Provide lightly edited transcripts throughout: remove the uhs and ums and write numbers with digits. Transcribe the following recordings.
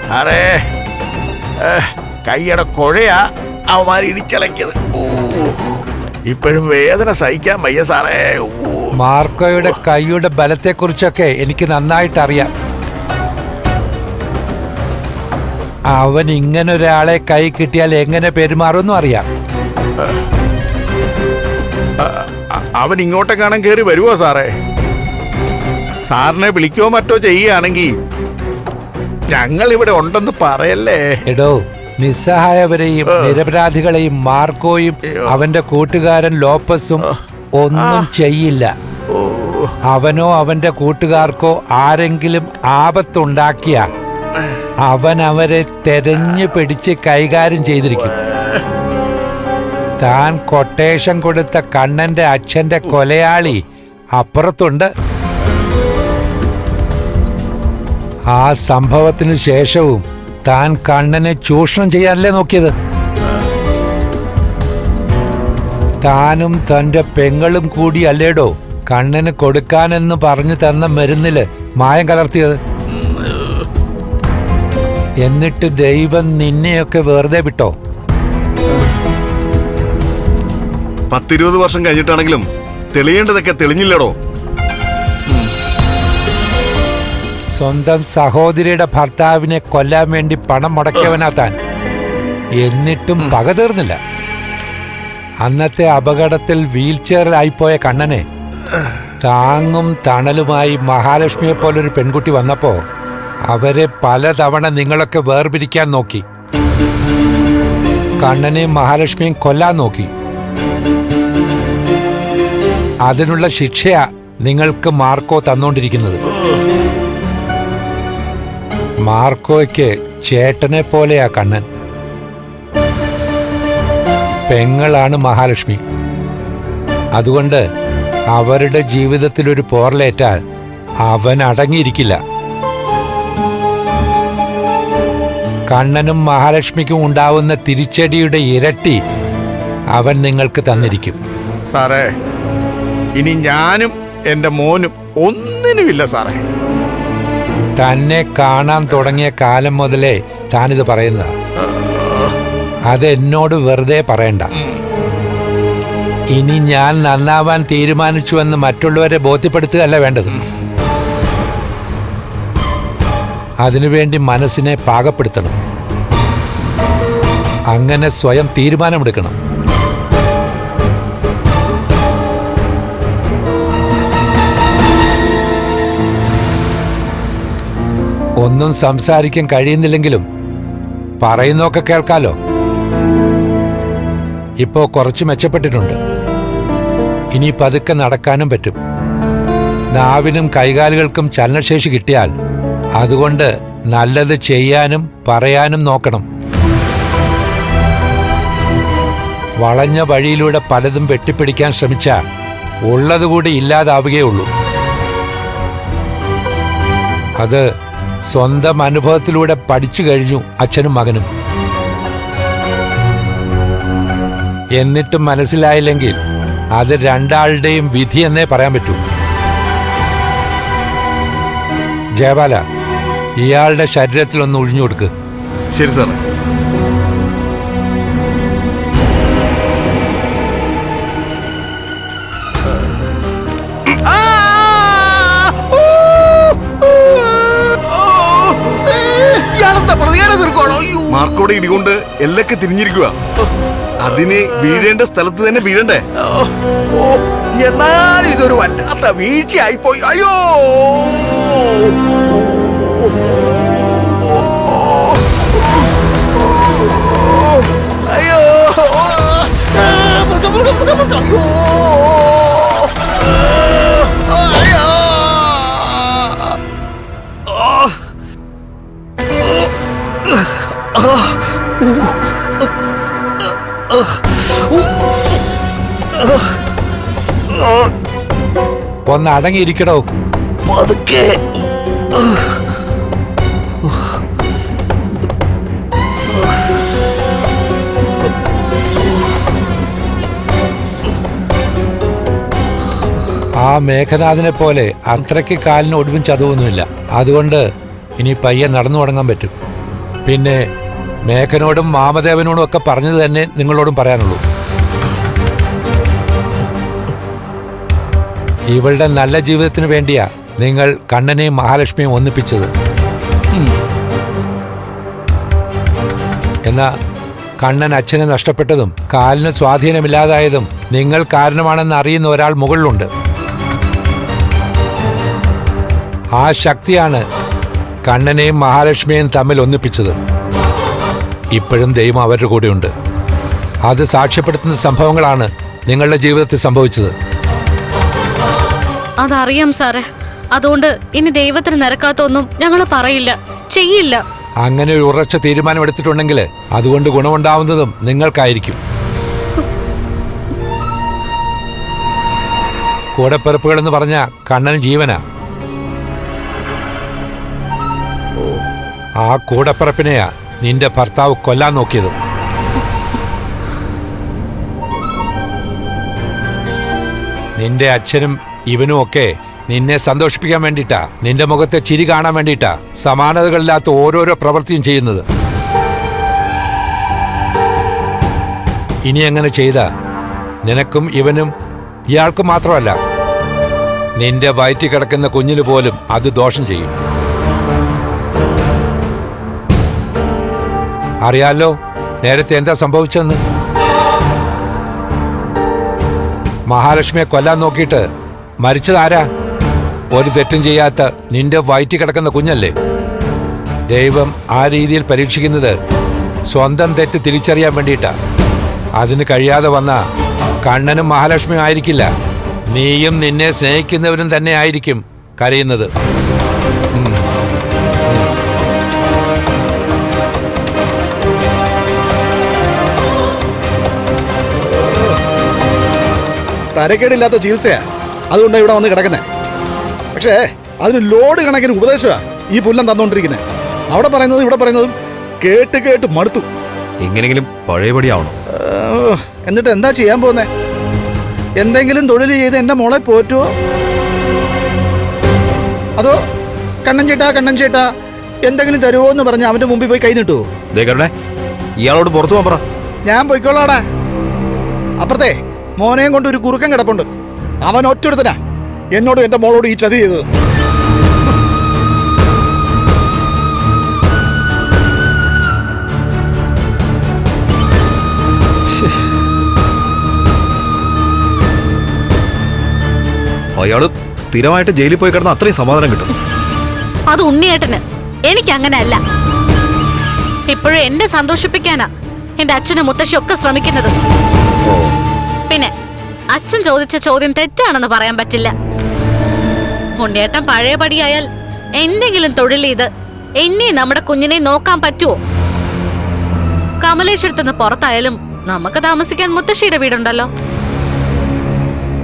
സാറേ, കൈയുടെ കുഴയാ അവന്മാർ ഇടിച്ചിളക്കിയത്. ഇപ്പോഴും വേദന സഹിക്കാൻ വയ്യ സാറേ. മാർക്കോയുടെ കൈയുടെ ബലത്തെക്കുറിച്ചൊക്കെ എനിക്ക് നന്നായിട്ട് അറിയാം. അവൻ ഇങ്ങനൊരാളെ കൈ കിട്ടിയാൽ എങ്ങനെ പെരുമാറുമെന്നും അറിയാം. അവൻ ഇങ്ങോട്ടേക്കാണൻ കയറി വരുമോ സാറേ? സാറിനെ വിളിക്കോ മറ്റോ ചെയ്യുകയാണെങ്കിൽ ഞങ്ങൾ ഇവിടെ ഉണ്ടെന്ന് പറയല്ലേ. എടോ, നിസ്സഹായവരെയും നിരപരാധികളെയും മാർക്കോയും അവന്റെ കൂട്ടുകാരൻ ലോപ്പസും ഒന്നും ചെയ്യില്ല. അവനോ അവന്റെ കൂട്ടുകാർക്കോ ആരെങ്കിലും ആപത്തുണ്ടാക്കിയ അവൻ അവരെ തെരഞ്ഞു പിടിച്ച് കൈകാര്യം ചെയ്തിരിക്കും. താൻ കൊട്ടേഷൻ കൊടുത്ത കണ്ണന്റെ അച്ഛന്റെ കൊലയാളി അപ്പുറത്തുണ്ട്. ആ സംഭവത്തിനു ശേഷവും താൻ കണ്ണനെ ചൂഷണം ചെയ്യാനല്ലേ നോക്കിയത്? താനും തന്റെ പെങ്ങളും കൂടി അല്ലേടോ കണ്ണന് കൊടുക്കാനെന്ന് പറഞ്ഞു തന്ന മരുന്നില് മായം കലർത്തിയത്. എന്നിട്ട് ദൈവം നിന്നെയൊക്കെ വെറുതെ വിട്ടോ? 10-20 വർഷം കഴിഞ്ഞിട്ടാണെങ്കിലും തെളിയേണ്ടതൊക്കെ തെളിഞ്ഞില്ലടോ. സ്വന്തം സഹോദരിയുടെ ഭർത്താവിനെ കൊല്ലാൻ വേണ്ടി പണം മുടക്കിയവനാ താൻ. എന്നിട്ടും പക തീർന്നില്ല. അന്നത്തെ അപകടത്തിൽ വീൽചെയറിലായിപ്പോയ കണ്ണനെ താങ്ങും തണലുമായി മഹാലക്ഷ്മിയെ പോലൊരു പെൺകുട്ടി വന്നപ്പോ അവരെ പലതവണ നിങ്ങളൊക്കെ വേർപിരിക്കാൻ നോക്കി. കണ്ണനെയും മഹാലക്ഷ്മിയും കൊല്ലാൻ നോക്കി. അതിനുള്ള ശിക്ഷയാ നിങ്ങൾക്ക് മാർക്കോ തന്നോണ്ടിരിക്കുന്നത്. മാർക്കോയ്ക്ക് ചേട്ടനെ പോലെയാ കണ്ണൻ. പെങ്ങളാണ് മഹാലക്ഷ്മി. അതുകൊണ്ട് അവരുടെ ജീവിതത്തിലൊരു പോറലേറ്റാൽ അവൻ അടങ്ങിയിരിക്കില്ല. കണ്ണനും മഹാലക്ഷ്മിക്കും ഉണ്ടാവുന്ന തിരിച്ചടിയുടെ ഇരട്ടി അവൻ നിങ്ങൾക്ക് തന്നിരിക്കും. സാറേ, ഇനി ഞാനും എന്റെ മോനും ഒന്നിനുമില്ല സാറേ. തന്നെ കാണാൻ തുടങ്ങിയ കാലം മുതലേ താനിത് പറയുന്ന അതെന്നോട് വെറുതെ പറയണ്ട. ഇനി ഞാൻ നന്നാവാൻ തീരുമാനിച്ചുവെന്ന് മറ്റുള്ളവരെ ബോധ്യപ്പെടുത്തുകയല്ല വേണ്ടത്. അതിനുവേണ്ടി മനസ്സിനെ പാകപ്പെടുത്തണം. അങ്ങനെ സ്വയം തീരുമാനമെടുക്കണം. ഒന്നും സംസാരിക്കാൻ കഴിയുന്നില്ലെങ്കിലും പറയുന്നൊക്കെ കേൾക്കാലോ. ഇപ്പോ കുറച്ച് മെച്ചപ്പെട്ടിട്ടുണ്ട്. ഇനി പതുക്കെ നടക്കാനും പറ്റും. നാവിനും കൈകാലുകൾക്കും ചലനശേഷി കിട്ടിയാൽ അതുകൊണ്ട് നല്ലത് ചെയ്യാനും പറയാനും നോക്കണം. വളഞ്ഞ വഴിയിലൂടെ പലതും വെട്ടിപ്പിടിക്കാൻ ശ്രമിച്ചാൽ ഉള്ളതുകൂടി ഇല്ലാതാവുകയുള്ളൂ. അത് സ്വന്തം അനുഭവത്തിലൂടെ പഠിച്ചു കഴിഞ്ഞു അച്ഛനും മകനും. എന്നിട്ടും മനസ്സിലായില്ലെങ്കിൽ അത് രണ്ടാളുടെയും വിധി എന്നേ പറയാൻ പറ്റൂ. ജയബാല, ഇയാളുടെ ശരീരത്തിലൊന്ന് ഒഴിഞ്ഞു കൊടുക്ക്. ശരി സാറേ. മാർക്കോടെ ഇടികൊണ്ട് എല്ലൊക്കെ തിരിഞ്ഞിരിക്കുക. അതിന് വീഴേണ്ട സ്ഥലത്ത് തന്നെ വീഴണ്ടേ? എന്നാൽ ഇതൊരു വല്ലാത്ത വീഴ്ചയായിപ്പോയി. അയ്യോ, അയ്യോ, അയ്യോ, ഒന്ന് അടങ്ങിയിരിക്കടോ. പതുക്കെ. ആ മേഘനാഥനെ പോലെ അത്രയ്ക്ക് കാലിന് ഒടുവും ചതവൊന്നുമില്ല. അതുകൊണ്ട് ഇനി പയ്യെ നടന്നു തുടങ്ങാൻ പറ്റും. പിന്നെ മേഘനോടും മാമദേവനോടും ഒക്കെ പറഞ്ഞത് തന്നെ നിങ്ങളോടും പറയാനുള്ളൂ. ഇവളുടെ നല്ല ജീവിതത്തിന് വേണ്ടിയാ നിങ്ങൾ കണ്ണനെയും മഹാലക്ഷ്മിയും ഒന്നിപ്പിച്ചത്. എന്നാ കണ്ണൻ അച്ഛനെ നഷ്ടപ്പെട്ടതും കാലിന് സ്വാധീനമില്ലാതായതും നിങ്ങൾ കാരണമാണെന്ന് അറിയുന്ന ഒരാൾ മുകളിലുണ്ട്. ആ ശക്തിയാണ് കണ്ണനെയും മഹാലക്ഷ്മിയെയും തമ്മിൽ ഒന്നിപ്പിച്ചത്. ഇപ്പോഴും ദൈവം അവരുടെ കൂടെയുണ്ട്. അത് സാക്ഷ്യപ്പെടുത്തുന്ന സംഭവങ്ങളാണ് നിങ്ങളുടെ ജീവിതത്തിൽ സംഭവിച്ചത്. അതറിയാം സാറേ. അതുകൊണ്ട് ഇനി ദൈവത്തിന് നിരക്കാത്തൊന്നും ഞങ്ങൾ പറയില്ല, ചെയ്യില്ല. അങ്ങനെ ഒരു ഉറച്ച തീരുമാനം എടുത്തിട്ടുണ്ടെങ്കിൽ അതുകൊണ്ട് ഗുണമുണ്ടാവുന്നതും നിങ്ങൾക്കായിരിക്കും. കൂടപ്പിറപ്പുകളെന്ന് പറഞ്ഞ കണ്ണന് ജീവനാ. ആ കൂടപ്പിറപ്പിനെയാ നിന്റെ ഭർത്താവ് കൊല്ലാൻ നോക്കിയത്. നിന്റെ അച്ഛനും ഇവനും ഒക്കെ നിന്നെ സന്തോഷിപ്പിക്കാൻ വേണ്ടിയിട്ടാ, നിന്റെ മുഖത്തെ ചിരി കാണാൻ വേണ്ടിയിട്ടാ സമാനതകളില്ലാത്ത ഓരോരോ പ്രവൃത്തിയും ചെയ്യുന്നത്. ഇനി അങ്ങനെ ചെയ്ത നിനക്കും ഇവനും ഇയാൾക്ക് മാത്രമല്ല, നിന്റെ വയറ്റിൽ കിടക്കുന്ന കുഞ്ഞിന് പോലും അത് ദോഷം ചെയ്യും. അറിയാലോ നേരത്തെ എന്താ സംഭവിച്ചെന്ന്? മഹാലക്ഷ്മിയെ കൊല്ലാൻ നോക്കിയിട്ട് മരിച്ചതാരാ? ഒരു തെറ്റും ചെയ്യാത്ത നിന്റെ വയറ്റിൽ കിടക്കുന്ന കുഞ്ഞല്ലേ. ദൈവം ആ രീതിയിൽ പരീക്ഷിക്കുന്നത് സ്വന്തം തെറ്റ് തിരിച്ചറിയാൻ വേണ്ടിയിട്ടാ. അതിന് കഴിയാതെ വന്ന കണ്ണനും മഹാലക്ഷ്മിയും ആയിരിക്കില്ല, നീയും നിന്നെ സ്നേഹിക്കുന്നവരും തന്നെ ആയിരിക്കും കരയുന്നത്. തരക്കേടില്ലാത്ത ചികിത്സയാ, അതുകൊണ്ടാണ് ഇവിടെ വന്ന് കിടക്കുന്നത്. പക്ഷേ അതിന് ലോഡ് കണക്കിന് ഉപദേശമാണ് ഈ പുല്ലം തന്നുകൊണ്ടിരിക്കുന്നത്. അവിടെ പറയുന്നതും ഇവിടെ പറയുന്നതും കേട്ട് കേട്ട് മടുത്തു. എങ്ങനെങ്കിലും പഴയപടി ആവണം. എന്നിട്ട് എന്താ ചെയ്യാൻ പോകുന്നേ? എന്തെങ്കിലും തൊഴിൽ ചെയ്ത് എന്റെ മോളെ പോറ്റുവോ? അതോ കണ്ണൻ ചേട്ടാ എന്തെങ്കിലും തരുമോ എന്ന് പറഞ്ഞ് അവന്റെ മുമ്പിൽ പോയി കൈ നീട്ടുവോ? ഇയാളോട് പുറത്തു പോകാൻ പറ. ഞാൻ പോയിക്കോളാടാ. അപ്പുറത്തെ മോനെയും കൊണ്ട് ഒരു കുറുക്കൻ കിടപ്പുണ്ട്. അവൻ ഒറ്റൊരുത്തനാ എന്നോടും എന്റെ മോളോട് ഈ ചതി ചെയ്തത്. അയാള് സ്ഥിരമായിട്ട് ജയിലിൽ പോയി കിടന്ന അത്രയും സമാധാനം കിട്ടും. അത് ഉണ്ണിയേട്ടന്, എനിക്ക് അങ്ങനെയല്ല. ഇപ്പോഴും എന്നെ സന്തോഷിപ്പിക്കാനാ എന്റെ അച്ഛനും മുത്തശ്ശിയൊക്കെ ശ്രമിക്കുന്നത്. പിന്നെ അച്ഛൻ ചോദിച്ച ചോദ്യം തെറ്റാണെന്ന് പറയാൻ പറ്റില്ല. ഉണ്ണിയേട്ടൻ പഴയപടിയായാൽ എന്തെങ്കിലും തൊഴിൽ ചെയ്ത് എന്നെ നമ്മുടെ കുഞ്ഞിനെ നോക്കാൻ പറ്റുമോ? കമലേശ്വരത്തുനിന്ന് പുറത്തായാലും നമുക്ക് താമസിക്കാൻ മുത്തശ്ശിയുടെ വീടുണ്ടല്ലോ.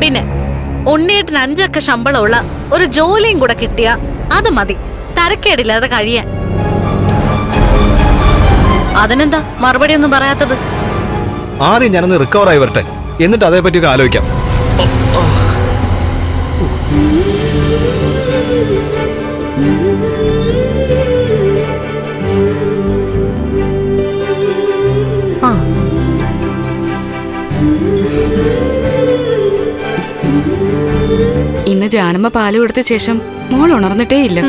പിന്നെ ഉണ്ണിയേട്ടന് 5 അക്ക ശമ്പളമുള്ള ഒരു ജോലിയും കൂടെ കിട്ടിയ അത് മതി തരക്കേടില്ലാതെ കഴിയാൻ. അതിനെന്താ മറുപടി ഒന്നും പറയാത്തത്? ആദ്യം ഞാനൊന്ന് റിക്കവർ ആയി വരട്ടെ, എന്നിട്ട് അതേപറ്റിയൊക്കെ ആലോചിക്കാം. ഇന്ന് ജാനമ്മ പാല് കൊടുത്ത ശേഷം മോൾ ഉണർന്നിട്ടേ ഇല്ല.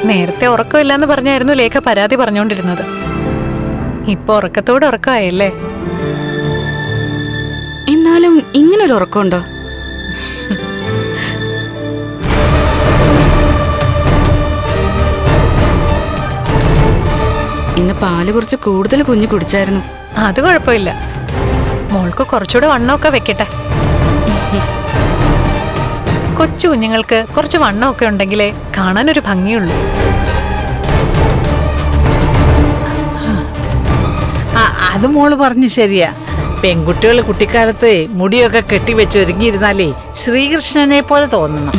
നേരത്തെ ഉറക്കമില്ലാന്ന് പറഞ്ഞായിരുന്നു ലേഖ പരാതി പറഞ്ഞോണ്ടിരുന്നത്. ഇപ്പൊ ഉറക്കത്തോട് ഉറക്കമായല്ലേ? എന്നാലും ഇങ്ങനൊരു ഉറക്കമുണ്ടോ? ഇന്ന് പാല് കുറച്ച് കൂടുതൽ കുഞ്ഞു കുടിച്ചായിരുന്നു. അത് കുഴപ്പമില്ല, മോൾക്ക് കുറച്ചുകൂടെ വണ്ണമൊക്കെ വെക്കട്ടെ. കൊച്ചു കുഞ്ഞുങ്ങൾക്ക് കുറച്ച് വണ്ണമൊക്കെ ഉണ്ടെങ്കിലേ കാണാനൊരു ഭംഗിയുള്ളൂ. അത് മോള് പറഞ്ഞു ശരിയാ. പെൺകുട്ടികൾ കുട്ടിക്കാലത്ത് മുടിയൊക്കെ കെട്ടിവെച്ച് ഒരുങ്ങിയിരുന്നാലേ ശ്രീകൃഷ്ണനെ പോലെ തോന്നണം.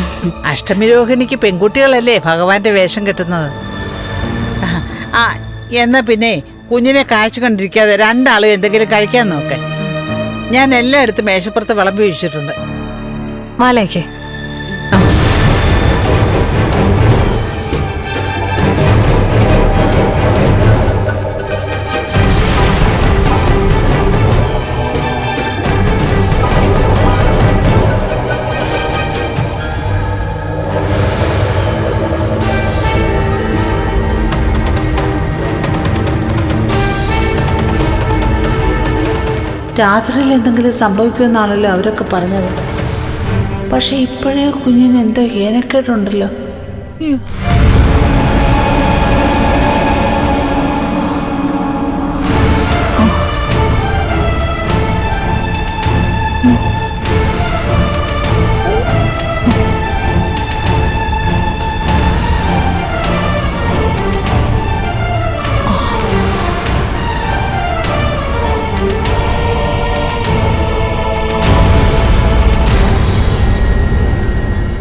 അഷ്ടമിരോഹിണിക്ക് പെൺകുട്ടികളല്ലേ ഭഗവാന്റെ വേഷം കെട്ടുന്നത്. എന്നാ പിന്നെ കുഞ്ഞിനെ കാഴ്ച കണ്ടിരിക്കാതെ രണ്ടാളും എന്തെങ്കിലും കഴിക്കാൻ നോക്കെ. ഞാൻ എല്ലായിടത്തും മേശപ്പുറത്ത് വിളമ്പി വെച്ചിട്ടുണ്ട്. മാലേക്കേ, രാത്രിയിൽ എന്തെങ്കിലും സംഭവിക്കുമെന്നാണല്ലോ അവരൊക്കെ പറഞ്ഞത്. പക്ഷെ ഇപ്പോഴേ കുഞ്ഞിന് എന്തോ ഏനക്കേടുണ്ടല്ലോ. അയ്യോ.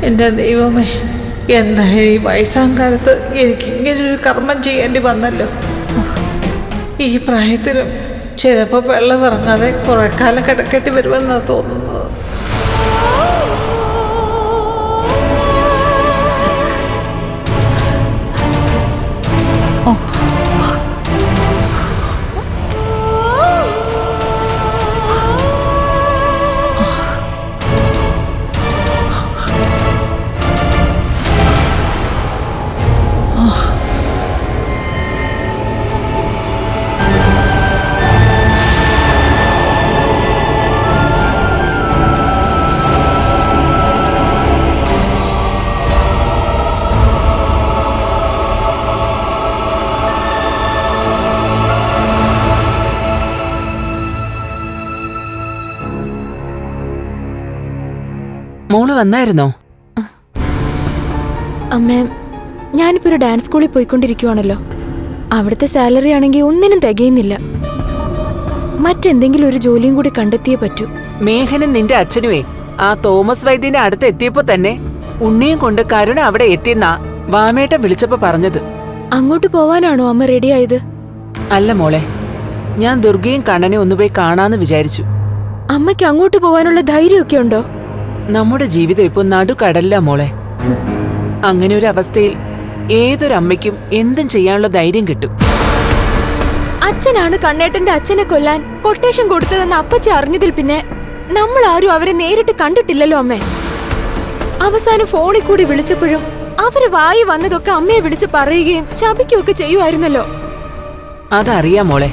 എൻ്റെ ദൈവമേ, എന്താ ഈ വയസ്സാം കാലത്ത് എനിക്ക് ഇങ്ങനൊരു കർമ്മം ചെയ്യേണ്ടി വന്നല്ലോ. ഈ പ്രായത്തിലും ചിലപ്പോൾ വെള്ളം ഇറങ്ങാതെ കുറെ കാലം കിടക്കേണ്ടി വരുമെന്നാണ് തോന്നുന്നത്. മോള് വന്നായിരുന്നോ? അമ്മേ, ഞാനിപ്പോ ഒരു ഡാൻസ് സ്കൂളിൽ പോയിക്കൊണ്ടിരിക്കുവാണല്ലോ. അവിടുത്തെ സാലറി ആണെങ്കിൽ ഒന്നിനും തികയുന്നില്ല. മറ്റെന്തെങ്കിലും ഒരു ജോലിയും കൂടി കണ്ടെത്തിയേ പറ്റൂ. മേഘനും നിന്റെ അച്ഛനുവേ ആ തോമസ് വൈദ്യന്റെ അടുത്ത് എത്തിയപ്പോ തന്നെ ഉണ്ണിയും കൊണ്ട് കരുണ അവിടെ എത്തിയെന്നാ വാമേട്ടൻ വിളിച്ചപ്പോ പറഞ്ഞത്. അങ്ങോട്ട് പോവാനാണോ അമ്മ റെഡിയായത്? അല്ല മോളെ, ഞാൻ ദുർഗയും കണ്ണനെ ഒന്നുപോയി കാണാന്ന് വിചാരിച്ചു. അമ്മയ്ക്ക് അങ്ങോട്ട് പോവാനുള്ള ധൈര്യമൊക്കെ ഉണ്ടോ? നമ്മുടെ ജീവിതം ഇപ്പൊ നടുക്കടല്ല മോളെ. അങ്ങനെ ഒരു അവസ്ഥയിൽ ഏതൊരമ്മയ്ക്കും എന്തും ചെയ്യാനുള്ള ധൈര്യം കിട്ടും. അച്ഛനാണ് കണ്ണേട്ടന്റെ അച്ഛനെ കൊല്ലാൻ കൊട്ടേഷൻ കൊടുത്തതെന്ന് അപ്പച്ചി അറിഞ്ഞതിൽ പിന്നെ നമ്മൾ ആരും അവരെ നേരിട്ട് കണ്ടിട്ടില്ലല്ലോ അമ്മേ. അവസാനം ഫോണിൽ കൂടി വിളിച്ചപ്പോഴും അവര് വായി വന്നതൊക്കെ അമ്മയെ വിളിച്ച് പറയുകയും ശപിക്കുകയൊക്കെ ചെയ്യുമായിരുന്നല്ലോ. അതറിയാം മോളെ,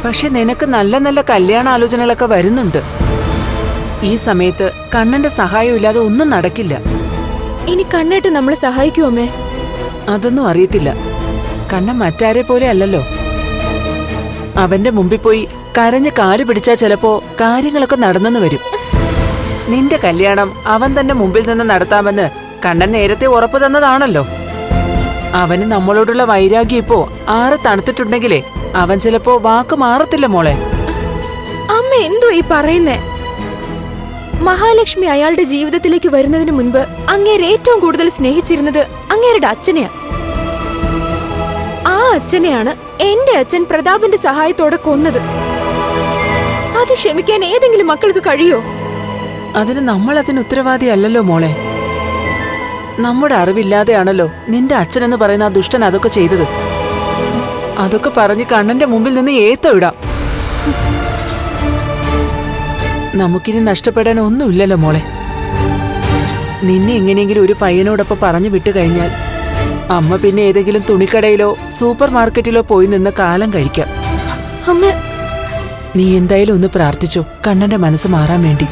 പക്ഷെ നിനക്ക് നല്ല നല്ല കല്യാണ ആലോചനകളൊക്കെ വരുന്നുണ്ട്. ഈ സമയത്ത് കണ്ണന്റെ സഹായം ഇല്ലാതെ ഒന്നും നടക്കില്ല. ഇനി കണ്ണേട്ട് നമ്മളെ സഹായിക്കൂ അമ്മേ? അതൊന്നും അറിയത്തില്ല. കണ്ണൻ മറ്റാരെ പോലെ അല്ലല്ലോ. അവന്റെ മുമ്പിൽ പോയി കരഞ്ഞ് കാല് പിടിച്ചാൽ ചിലപ്പോ കാര്യങ്ങളൊക്കെ നടന്നെന്ന് വരും. നിന്റെ കല്യാണം അവൻ തന്നെ മുമ്പിൽ നിന്ന് നടത്താമെന്ന് കണ്ണൻ നേരത്തെ ഉറപ്പ് തന്നതാണല്ലോ. അവന് നമ്മളോടുള്ള വൈരാഗ്യം ഇപ്പോ ആരെ തണുത്തിട്ടുണ്ടെങ്കിലേ അവൻ ചിലപ്പോ വാക്ക് മാറത്തില്ല മോളെ. അമ്മ എന്തോ ഈ പറയുന്നേ? മഹാലക്ഷ്മി അയാളുടെ ജീവിതത്തിലേക്ക് വരുന്നതിന് മുൻപ് അങ്ങേരെ ഏറ്റവും കൂടുതൽ സ്നേഹിച്ചിരുന്നത് അങ്ങേരുടെ അച്ഛനെയാ. ആ അച്ഛനെയാണ് എന്റെ അച്ഛൻ പ്രതാപന്റെ സഹായത്തോടെ കൊന്നത്. അത് ക്ഷമിക്കാൻ ഏതെങ്കിലും മക്കൾക്ക് കഴിയോ? അതിന് നമ്മൾ അതിന് ഉത്തരവാദിയല്ലല്ലോ മോളെ. നമ്മുടെ അറിവില്ലാതെയാണല്ലോ നിന്റെ അച്ഛനെന്ന് പറയുന്ന ആ ദുഷ്ടൻ അതൊക്കെ ചെയ്തത്. അതൊക്കെ പറഞ്ഞ് കണ്ണന്റെ മുമ്പിൽ നിന്ന് ഏത്തവിടാം. നമുക്കിനി നഷ്ടപ്പെടാൻ ഒന്നുമില്ലല്ലോ മോളെ. നിന്നെ എങ്ങനെയെങ്കിലും ഒരു പയ്യനോടൊപ്പം പറഞ്ഞു വിട്ടു കഴിഞ്ഞാൽ അമ്മ പിന്നെ ഏതെങ്കിലും തുണിക്കടയിലോ സൂപ്പർ മാർക്കറ്റിലോ പോയി നിന്ന് കാലം കഴിക്കാം. നീ എന്തായാലും ഒന്ന് പ്രാർത്ഥിച്ചോ കണ്ണന്റെ മനസ്സ് മാറാൻ വേണ്ടി.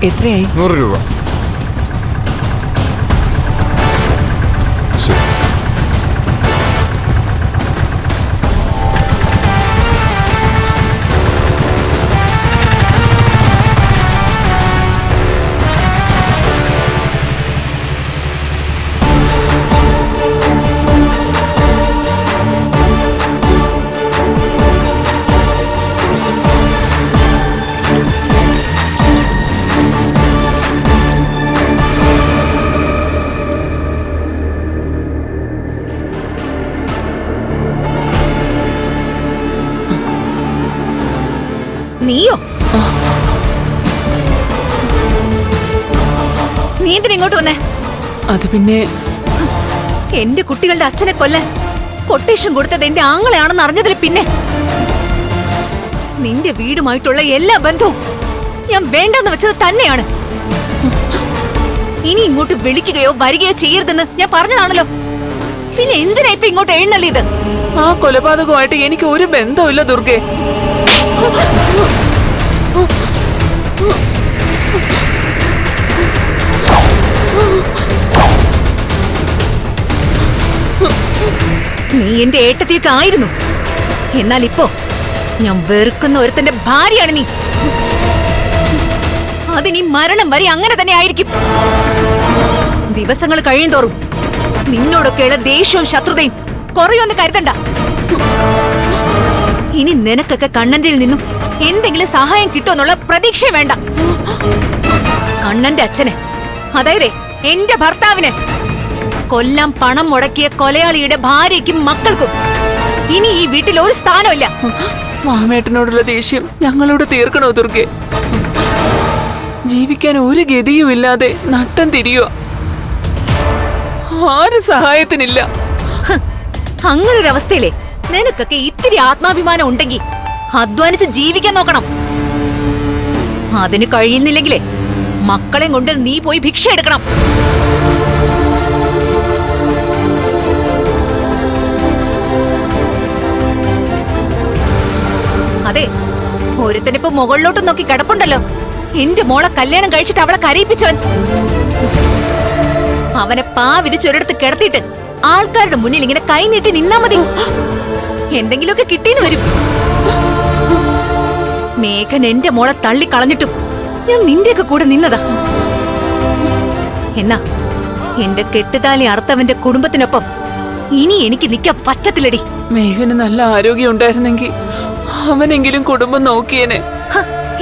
എത്രയായി? 100 രൂപ. നീയോ? നീ എന്തിനാ ഇങ്ങോട്ട് വന്നേ? അത് പിന്നെ എന്റെ കുട്ടികളുടെ അച്ഛനെ കൊല്ലാൻ കൊട്ടേഷൻ കൊടുത്തത് എന്റെ ആങ്ങളെയാണെന്ന് അറിഞ്ഞതിൽ പിന്നെ നിന്റെ വീടുമായിട്ടുള്ള എല്ലാ ബന്ധവും ഞാൻ വേണ്ടെന്ന് വെച്ചത് തന്നെയാണ്. ഇനി ഇങ്ങോട്ട് വിളിക്കുകയോ വരികയോ ചെയ്യരുതെന്ന് ഞാൻ പറഞ്ഞതാണല്ലോ. പിന്നെ എന്തിനാ ഇപ്പൊ ഇങ്ങോട്ട് എഴുന്നള്ളിയത്? ആ കൊലപാതകമായിട്ട് എനിക്ക് ഒരു ബന്ധവുമില്ല ദുർഗെ. നീ എന്റെ ഏട്ടത്തിയൊക്കെ ആയിരുന്നു. എന്നാൽ ഇപ്പോ ഞാൻ വെറുക്കുന്ന ഒരുത്തന്റെ ഭാര്യയാണ് നീ. അതിനി മരണം വരെ അങ്ങനെ തന്നെ ആയിരിക്കും. ദിവസങ്ങൾ കഴിയുന്തോറും നിന്നോടൊക്കെയുള്ള ദേഷ്യവും ശത്രുതയും കുറയൊന്ന് കരുതണ്ട. ഇനി നിനക്കൊക്കെ കണ്ണന്റെ നിന്നും എന്തെങ്കിലും സഹായം കിട്ടുമെന്നുള്ള പ്രതീക്ഷ വേണ്ട. കണ്ണന്റെ അച്ഛനെ, അതായത് എന്റെ ഭർത്താവിനെ കൊല്ലാൻ പണം മുടക്കിയ കൊലയാളിയുടെ ഭാര്യയ്ക്കും മക്കൾക്കും ഇനി ഈ വീട്ടിൽ ഒരു സ്ഥാനമില്ല. മാമേട്ടനോടുള്ള ദേഷ്യം ഞങ്ങളോട് തീർക്കണോ ദുർഗെ? ജീവിക്കാൻ ഒരു ഗതിയും ഇല്ലാതെ നട്ടം തിരിയോ, ആരും സഹായത്തിനില്ല. അങ്ങനൊരവസ്ഥയിലെ നിനക്കൊക്കെ ഇത്തിരി ആത്മാഭിമാനം ഉണ്ടെങ്കിൽ അധ്വാനിച്ച് ജീവിക്കാൻ നോക്കണം. അതിന് കഴിയുന്നില്ലെങ്കിലേ മക്കളെ കൊണ്ട് നീ പോയി ഭിക്ഷ എടുക്കണം. അതെ, ഒരുത്തനിപ്പോ മുകളിലോട്ട് നോക്കി കിടപ്പുണ്ടല്ലോ, എന്റെ മോളെ കല്യാണം കഴിച്ചിട്ട് അവളെ കരയിപ്പിച്ചവൻ. അവനെ വിരിച്ചൊരിടത്ത് കിടത്തിയിട്ട് ആൾക്കാരുടെ മുന്നിൽ ഇങ്ങനെ കൈ നീട്ടി നിന്നാ മതി, എന്തെങ്കിലുമൊക്കെ കിട്ടിയെന്ന് വരും. മേഘൻ എന്റെ മോളെ തള്ളിക്കളഞ്ഞിട്ടും ഞാൻ നിന്റെയൊക്കെ കൂടെ നിന്നതാ. എന്നാ എന്റെ കെട്ടുതാലി അറുത്തവന്റെ കുടുംബത്തിനൊപ്പം ഇനി എനിക്ക് നിൽക്കാൻ പറ്റത്തില്ലടി. മേഘന് നല്ല ആരോഗ്യം ഉണ്ടായിരുന്നെങ്കിൽ അവനെങ്കിലും കുടുംബം നോക്കിയേനെ.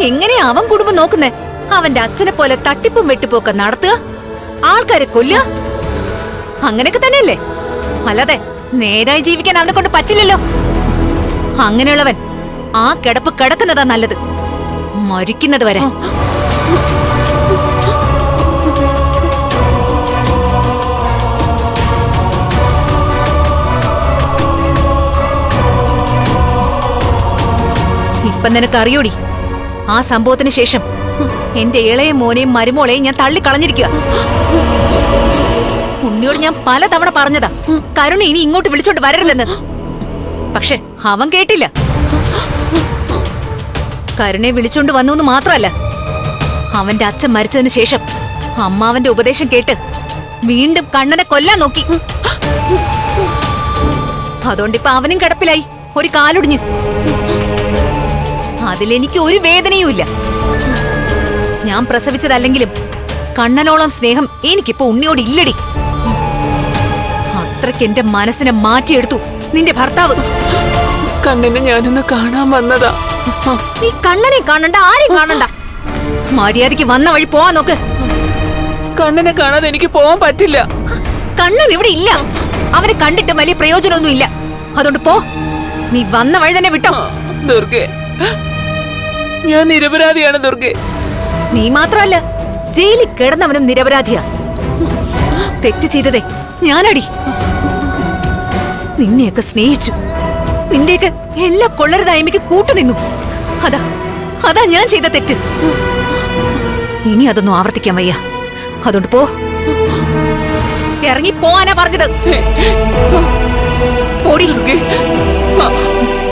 എങ്ങനെയാ അവൻ കുടുംബം നോക്കുന്നേ? അവന്റെ അച്ഛനെ പോലെ തട്ടിപ്പും വെട്ടിപ്പൊക്കെ നടത്തുക, ആൾക്കാരെ കൊല്ലുക, അങ്ങനെയൊക്കെ തന്നെയല്ലേ? അല്ലാതെ നേരായി ജീവിക്കാൻ അവനെ കൊണ്ട് പറ്റില്ലല്ലോ. അങ്ങനെയുള്ളവൻ ആ കിടപ്പ് കിടക്കുന്നതാ നല്ലത്, മരിക്കുന്നത് വരെ. ഇപ്പൊ നിനക്കറിയോടി, ആ സംഭവത്തിന് ശേഷം എന്റെ ഇളയ മോനെയും മരുമോളെയും ഞാൻ തള്ളിക്കളഞ്ഞിരിക്കുക. ഉണ്ണിയോട് ഞാൻ പലതവണ പറഞ്ഞതാ കരുണ ഇനി ഇങ്ങോട്ട് വിളിച്ചോണ്ട് വരരുതെന്ന്. പക്ഷെ അവൻ കേട്ടില്ല. കരുണയെ വിളിച്ചോണ്ട് വന്നു എന്ന് മാത്രമല്ല, അവന്റെ അച്ഛൻ മരിച്ചതിന് ശേഷം അമ്മാവന്റെ ഉപദേശം കേട്ട് വീണ്ടും കണ്ണനെ കൊല്ലാൻ നോക്കി. അതുകൊണ്ടിപ്പോ അവനും കിടപ്പിലായി, ഒരു കാലൊടിഞ്ഞ്. അതിലെനിക്ക് ഒരു വേദനയും ഇല്ല. ഞാൻ പ്രസവിച്ചതല്ലെങ്കിലും കണ്ണനോളം സ്നേഹം എനിക്കിപ്പോ ഉണ്ണിയോട് ഇല്ലടി. അത്രയ്ക്ക് എന്റെ മനസ്സിനെ മാറ്റിയെടുത്തു നിന്റെ ഭർത്താവ്. കണ്ണനെ ഞാനൊന്ന് കാണാൻ വന്നതാ. നീ കണ്ണനെ കാണണ്ട, ആരെയും കാണണ്ട. മര്യാദയ്ക്ക് വന്ന വഴി പോവാൻ നോക്ക്. കണ്ണനെ കാണാതെ എനിക്ക് പോവാൻ പറ്റില്ല. കണ്ണൻ ഇവിടെ ഇല്ല, അവനെ കണ്ടിട്ട് വലിയ പ്രയോജനമൊന്നും ഇല്ല. അതുകൊണ്ട് പോ, നീ വന്ന വഴി തന്നെ വിട്ടോ. ദുർഗെ, ഞാൻ നിരപരാധിയാണ് ദുർഗെ. നീ മാത്രമല്ല, ജയിലിൽ കിടന്നവനും നിരപരാധിയാ. തെറ്റ് ചെയ്തതേ ഞാനടി. നിന്നെയൊക്കെ സ്നേഹിച്ചു, നിന്റെയൊക്കെ എല്ലാ കൊള്ളരുതായ്മയ്ക്ക് കൂട്ടുനിന്നു. അതാ ഞാൻ ചെയ്ത തെറ്റ്. ഇനി അതൊന്നും ആവർത്തിക്കാൻ വയ്യ. അതുകൊണ്ട് പോ, ഇറങ്ങി പോവാനാ പറഞ്ഞത്. പോടി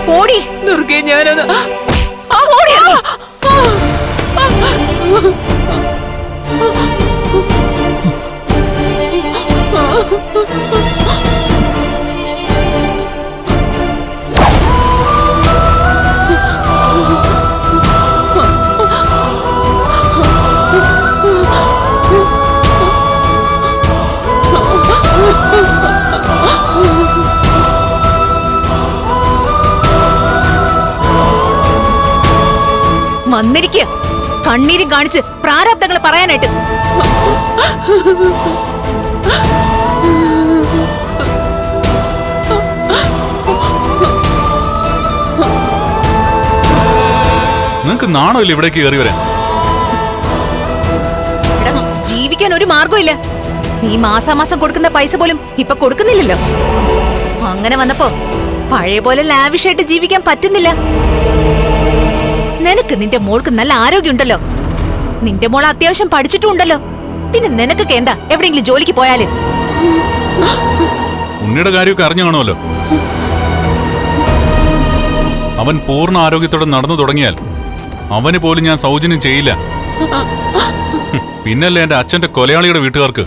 പോടി ദുർഗെ, ഞാനത് വന്നിരിക്കുക, കണ്ണീരും കാണിച്ച് പ്രാരാബ്ദങ്ങൾ പറയാനായിട്ട്. നിങ്ങക്ക് നാണമില്ല ഇവിടേക്ക് കയറി വരാൻ? ജീവിക്കാൻ ഒരു മാർഗമില്ല. നീ മാസാമാസം കൊടുക്കുന്ന പൈസ പോലും ഇപ്പൊ കൊടുക്കുന്നില്ലല്ലോ. അങ്ങനെ വന്നപ്പോ പഴയ പോലെ ലാവിഷായിട്ട് ജീവിക്കാൻ പറ്റുന്നില്ല. നിനക്ക് നിന്റെ മോൾക്ക് നല്ല ആരോഗ്യമുണ്ടല്ലോ. നിന്റെ മോൾ അത്യാവശ്യം പഠിച്ചിട്ടുണ്ടല്ലോ. പിന്നെ നിനക്കൊക്കെ എന്താ എവിടെയെങ്കിലും ജോലിക്ക് പോയാല്? ഉണ്ണിയുടെ കാര്യമൊക്കെ അറിഞ്ഞു കാണുമല്ലോ. അവൻ പൂർണ്ണ ആരോഗ്യത്തോടെ നടന്നു തുടങ്ങിയാൽ അവന് പോലും ഞാൻ സൗജന്യം ചെയ്യില്ല. പിന്നല്ലേ എന്റെ അച്ഛന്റെ കൊലയാളിയുടെ വീട്ടുകാർക്ക്.